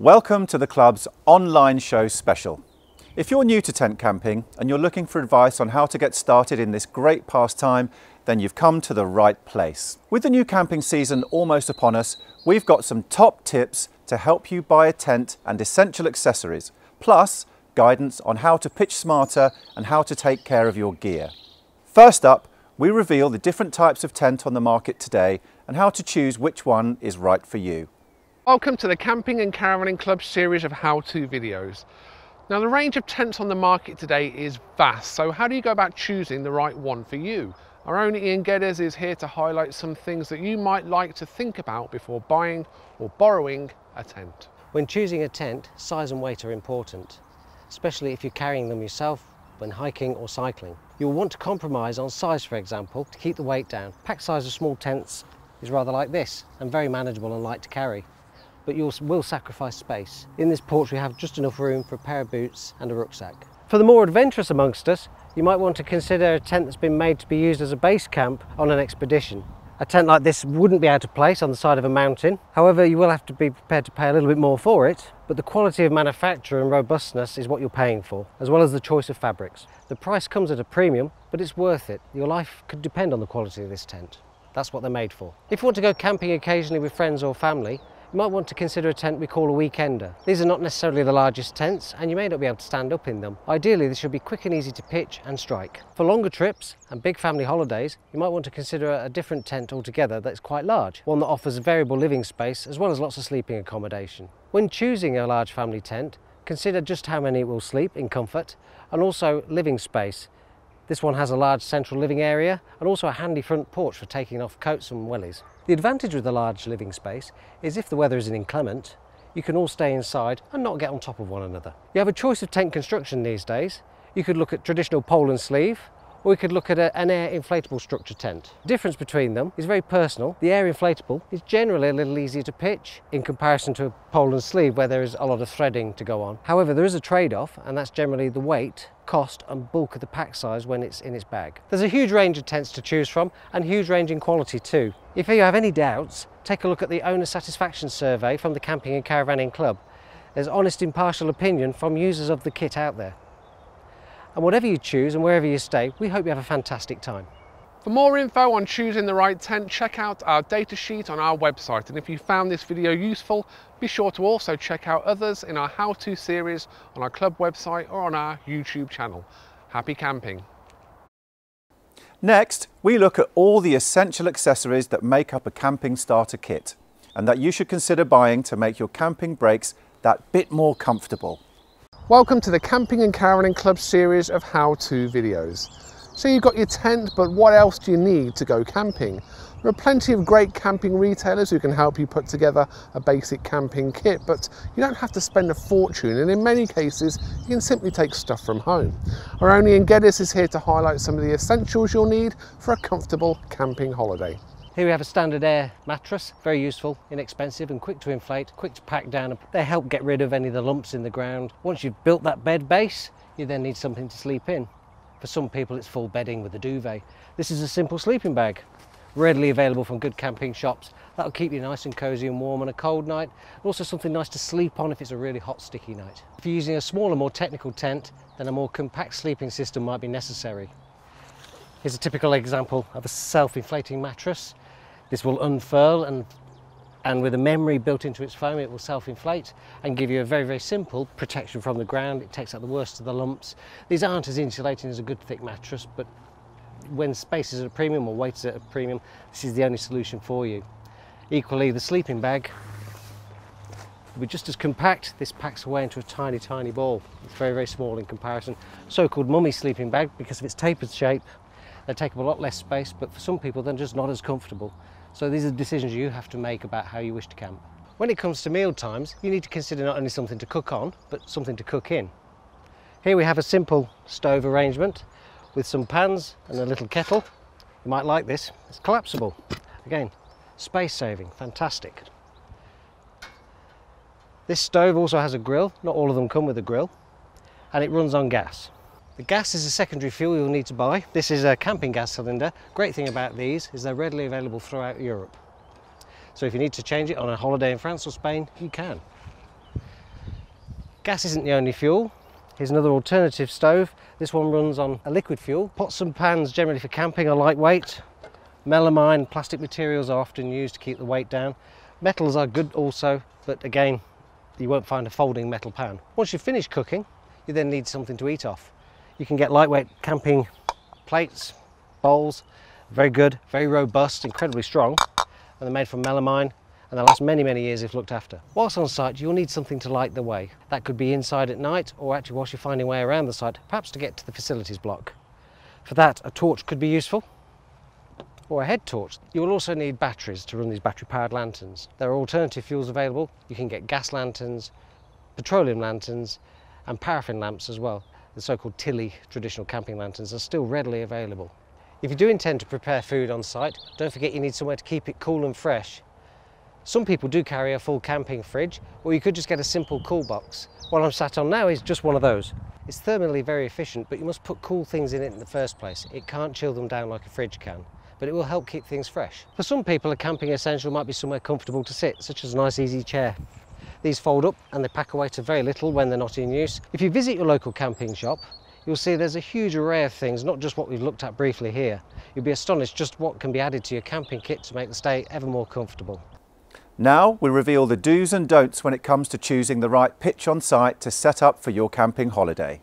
Welcome to the club's online show special. If you're new to tent camping and you're looking for advice on how to get started in this great pastime, then you've come to the right place. With the new camping season almost upon us, we've got some top tips to help you buy a tent and essential accessories, plus guidance on how to pitch smarter and how to take care of your gear. First up, we reveal the different types of tent on the market today and how to choose which one is right for you. Welcome to the Camping and Caravanning Club series of how-to videos. Now, the range of tents on the market today is vast, so how do you go about choosing the right one for you? Our own Ian Geddes is here to highlight some things that you might like to think about before buying or borrowing a tent. When choosing a tent, size and weight are important, especially if you're carrying them yourself when hiking or cycling. You'll want to compromise on size, for example, to keep the weight down. Pack size of small tents is rather like this and very manageable and light to carry, but you will sacrifice space. In this porch we have just enough room for a pair of boots and a rucksack. For the more adventurous amongst us, you might want to consider a tent that's been made to be used as a base camp on an expedition. A tent like this wouldn't be out of place on the side of a mountain. However, you will have to be prepared to pay a little bit more for it, but the quality of manufacture and robustness is what you're paying for, as well as the choice of fabrics. The price comes at a premium, but it's worth it. Your life could depend on the quality of this tent. That's what they're made for. If you want to go camping occasionally with friends or family, you might want to consider a tent we call a weekender. These are not necessarily the largest tents and you may not be able to stand up in them. Ideally, they should be quick and easy to pitch and strike. For longer trips and big family holidays, you might want to consider a different tent altogether that's quite large, one that offers variable living space as well as lots of sleeping accommodation. When choosing a large family tent, consider just how many will sleep in comfort and also living space. This one has a large central living area and also a handy front porch for taking off coats and wellies. The advantage with the large living space is if the weather is inclement, you can all stay inside and not get on top of one another. You have a choice of tent construction these days. You could look at traditional pole and sleeve, or you could look at an air inflatable structure tent. The difference between them is very personal. The air inflatable is generally a little easier to pitch in comparison to a pole and sleeve where there is a lot of threading to go on. However, there is a trade-off, and that's generally the weight, cost and bulk of the pack size when it's in its bag. There's a huge range of tents to choose from and huge range in quality too. If you have any doubts, take a look at the owner satisfaction survey from the Camping and Caravanning Club. There's honest, impartial opinion from users of the kit out there. And whatever you choose and wherever you stay, we hope you have a fantastic time. For more info on choosing the right tent, check out our data sheet on our website. And if you found this video useful, be sure to also check out others in our how-to series on our club website or on our YouTube channel. Happy camping. Next, we look at all the essential accessories that make up a camping starter kit and that you should consider buying to make your camping breaks that bit more comfortable. Welcome to the Camping and Caravanning Club series of how-to videos. So you've got your tent, but what else do you need to go camping? There are plenty of great camping retailers who can help you put together a basic camping kit, but you don't have to spend a fortune, and in many cases you can simply take stuff from home. Our own Ian Geddes is here to highlight some of the essentials you'll need for a comfortable camping holiday. Here we have a standard air mattress, very useful, inexpensive and quick to inflate, quick to pack down. They help get rid of any of the lumps in the ground. Once you've built that bed base, you then need something to sleep in. For some people it's full bedding with a duvet. This is a simple sleeping bag, readily available from good camping shops. That'll keep you nice and cosy and warm on a cold night, and also something nice to sleep on if it's a really hot, sticky night. If you're using a smaller, more technical tent, then a more compact sleeping system might be necessary. Here's a typical example of a self-inflating mattress. This will unfurl and with a memory built into its foam, it will self-inflate and give you a very, very simple protection from the ground. It takes out the worst of the lumps. These aren't as insulating as a good thick mattress, but when space is at a premium or weight is at a premium, this is the only solution for you. Equally, the sleeping bag will be just as compact. This packs away into a tiny, tiny ball. It's very, very small in comparison. So-called mummy sleeping bag, because of its tapered shape, they take up a lot less space, but for some people they're just not as comfortable. So these are decisions you have to make about how you wish to camp. When it comes to meal times, you need to consider not only something to cook on, but something to cook in. Here we have a simple stove arrangement with some pans and a little kettle. You might like this, it's collapsible. Again, space saving, fantastic. This stove also has a grill, not all of them come with a grill, and it runs on gas. The gas is a secondary fuel you'll need to buy. This is a camping gas cylinder. Great thing about these is they're readily available throughout Europe. So if you need to change it on a holiday in France or Spain, you can. Gas isn't the only fuel. Here's another alternative stove. This one runs on a liquid fuel. Pots and pans generally for camping are lightweight. Melamine, plastic materials are often used to keep the weight down. Metals are good also, but again, you won't find a folding metal pan. Once you've finished cooking, you then need something to eat off. You can get lightweight camping plates, bowls, very good, very robust, incredibly strong, and they're made from melamine, and they'll last many, many years if looked after. Whilst on site, you'll need something to light the way. That could be inside at night, or actually whilst you're finding your way around the site, perhaps to get to the facilities block. For that, a torch could be useful, or a head torch. You will also need batteries to run these battery-powered lanterns. There are alternative fuels available. You can get gas lanterns, petroleum lanterns, and paraffin lamps as well. The so-called Tilly traditional camping lanterns are still readily available. If you do intend to prepare food on site, don't forget you need somewhere to keep it cool and fresh. Some people do carry a full camping fridge, or you could just get a simple cool box. What I'm sat on now is just one of those. It's thermally very efficient, but you must put cool things in it in the first place. It can't chill them down like a fridge can, but it will help keep things fresh. For some people, a camping essential might be somewhere comfortable to sit, such as a nice easy chair. These fold up and they pack away to very little when they're not in use. If you visit your local camping shop, you'll see there's a huge array of things, not just what we've looked at briefly here. You'll be astonished just what can be added to your camping kit to make the stay ever more comfortable. Now we reveal the do's and don'ts when it comes to choosing the right pitch on site to set up for your camping holiday.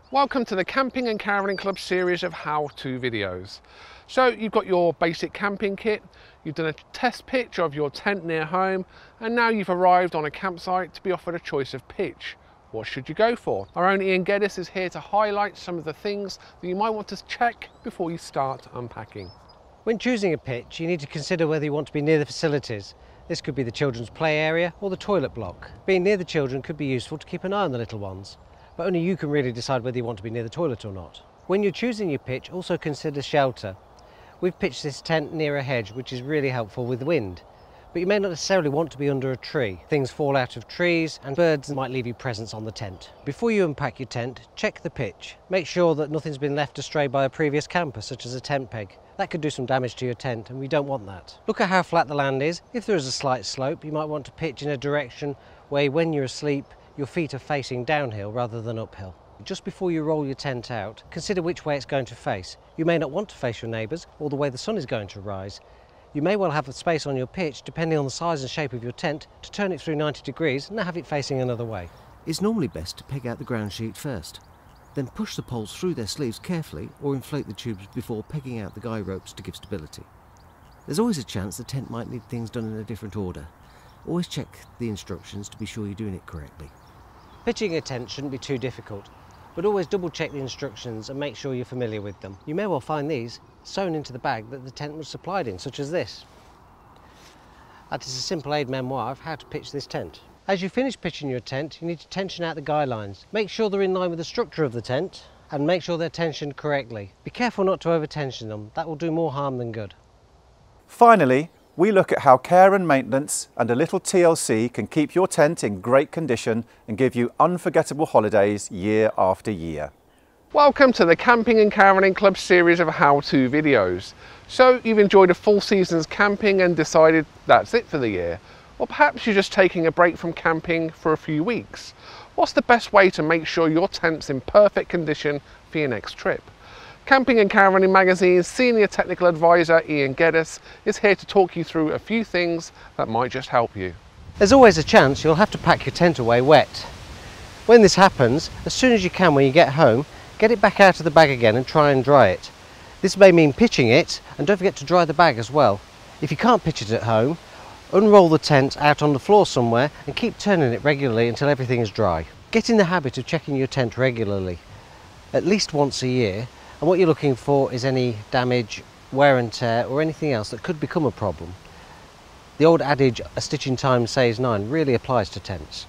Welcome to the Camping and Caravanning Club series of how-to videos. So you've got your basic camping kit, you've done a test pitch of your tent near home, and now you've arrived on a campsite to be offered a choice of pitch. What should you go for? Our own Ian Geddes is here to highlight some of the things that you might want to check before you start unpacking. When choosing a pitch, you need to consider whether you want to be near the facilities. This could be the children's play area or the toilet block. Being near the children could be useful to keep an eye on the little ones, but only you can really decide whether you want to be near the toilet or not. When you're choosing your pitch, also consider shelter. We've pitched this tent near a hedge, which is really helpful with wind, but you may not necessarily want to be under a tree. Things fall out of trees and birds might leave you presents on the tent. Before you unpack your tent, check the pitch. Make sure that nothing's been left astray by a previous camper, such as a tent peg. That could do some damage to your tent, and we don't want that. Look at how flat the land is. If there is a slight slope, you might want to pitch in a direction where when you're asleep, your feet are facing downhill rather than uphill. Just before you roll your tent out, consider which way it's going to face. You may not want to face your neighbours or the way the sun is going to rise. You may well have a space on your pitch, depending on the size and shape of your tent, to turn it through 90 degrees and have it facing another way. It's normally best to peg out the ground sheet first. Then push the poles through their sleeves carefully or inflate the tubes before pegging out the guy ropes to give stability. There's always a chance the tent might need things done in a different order. Always check the instructions to be sure you're doing it correctly. Pitching a tent shouldn't be too difficult, but always double check the instructions and make sure you're familiar with them. You may well find these sewn into the bag that the tent was supplied in, such as this. That is a simple aid memoir of how to pitch this tent. As you finish pitching your tent, you need to tension out the guy lines. Make sure they're in line with the structure of the tent and make sure they're tensioned correctly. Be careful not to over tension them, that will do more harm than good. Finally, we look at how care and maintenance and a little TLC can keep your tent in great condition and give you unforgettable holidays year after year. Welcome to the Camping and Caravanning Club series of how-to videos. So you've enjoyed a full season's camping and decided that's it for the year. Or perhaps you're just taking a break from camping for a few weeks. What's the best way to make sure your tent's in perfect condition for your next trip? Camping and Caravanning Magazine's Senior Technical Advisor Ian Geddes is here to talk you through a few things that might just help you. There's always a chance you'll have to pack your tent away wet. When this happens, as soon as you can when you get home, get it back out of the bag again and try and dry it. This may mean pitching it, and don't forget to dry the bag as well. If you can't pitch it at home, unroll the tent out on the floor somewhere and keep turning it regularly until everything is dry. Get in the habit of checking your tent regularly, at least once a year, and what you're looking for is any damage, wear and tear or anything else that could become a problem. The old adage, a stitch in time saves 9, really applies to tents.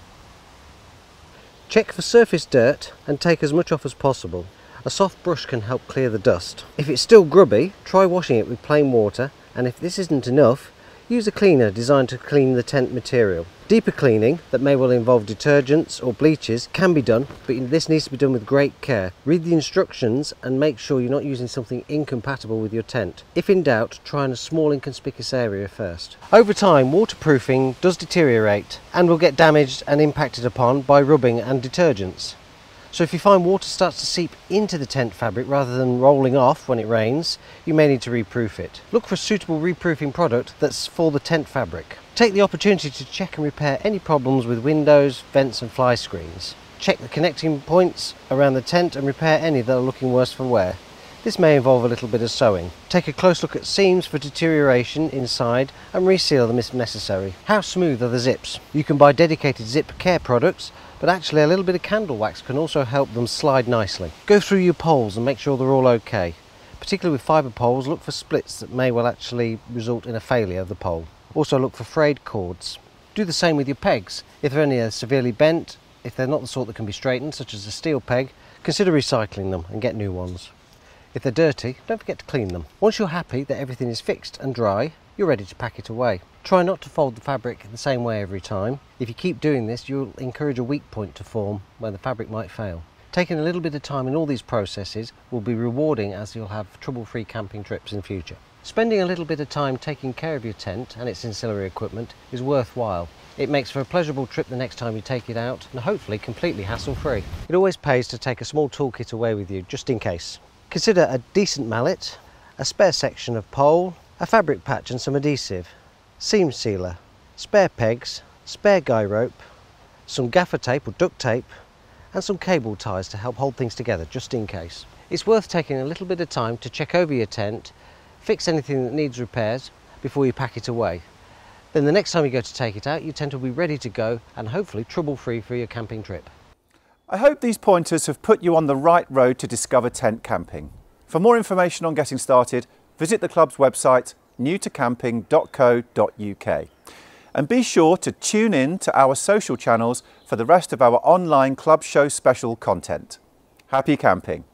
Check for surface dirt and take as much off as possible. A soft brush can help clear the dust. If it's still grubby, try washing it with plain water, and if this isn't enough, Use a cleaner designed to clean the tent material. Deeper cleaning that may well involve detergents or bleaches can be done, but this needs to be done with great care. Read the instructions and make sure you're not using something incompatible with your tent. If in doubt, try in a small inconspicuous area first. Over time, waterproofing does deteriorate and will get damaged and impacted upon by rubbing and detergents. So if you find water starts to seep into the tent fabric rather than rolling off when it rains, you may need to reproof it. Look for a suitable reproofing product that's for the tent fabric. Take the opportunity to check and repair any problems with windows, vents and fly screens. Check the connecting points around the tent and repair any that are looking worse for wear. This may involve a little bit of sewing. Take a close look at seams for deterioration inside and reseal them if necessary. How smooth are the zips? You can buy dedicated zip care products, but actually a little bit of candle wax can also help them slide nicely. Go through your poles and make sure they're all okay. Particularly with fibre poles, look for splits that may well actually result in a failure of the pole. Also look for frayed cords. Do the same with your pegs. If any are severely bent, if they're not the sort that can be straightened, such as a steel peg, consider recycling them and get new ones. If they're dirty, don't forget to clean them. Once you're happy that everything is fixed and dry, you're ready to pack it away. Try not to fold the fabric the same way every time. If you keep doing this, you'll encourage a weak point to form where the fabric might fail. Taking a little bit of time in all these processes will be rewarding, as you'll have trouble-free camping trips in future. Spending a little bit of time taking care of your tent and its ancillary equipment is worthwhile. It makes for a pleasurable trip the next time you take it out, and hopefully completely hassle-free. It always pays to take a small toolkit away with you, just in case. Consider a decent mallet, a spare section of pole, a fabric patch and some adhesive, seam sealer, spare pegs, spare guy rope, some gaffer tape or duct tape, and some cable ties to help hold things together, just in case. It's worth taking a little bit of time to check over your tent, fix anything that needs repairs before you pack it away. Then the next time you go to take it out, your tent will be ready to go and hopefully trouble-free for your camping trip. I hope these pointers have put you on the right road to discover tent camping. For more information on getting started, visit the club's website newtocamping.co.uk. And be sure to tune in to our social channels for the rest of our online club show special content. Happy camping!